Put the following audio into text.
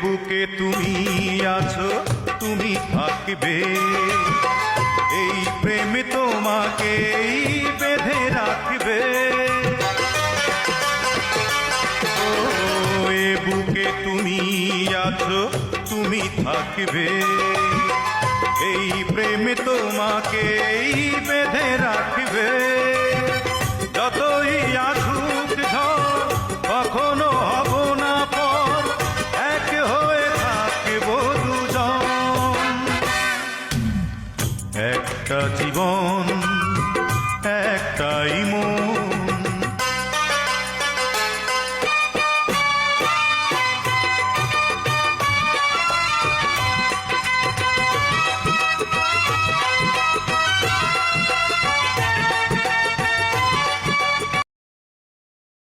বুকে তুমি আছো, তুমি থাকবে, এই প্রেম তোমাকেই বেঁধে রাখবে। ও এ বুকে তুমি আছো, তুমি থাকবে, এই প্রেম তোমাকেই বেঁধে রাখবে। যতই আছো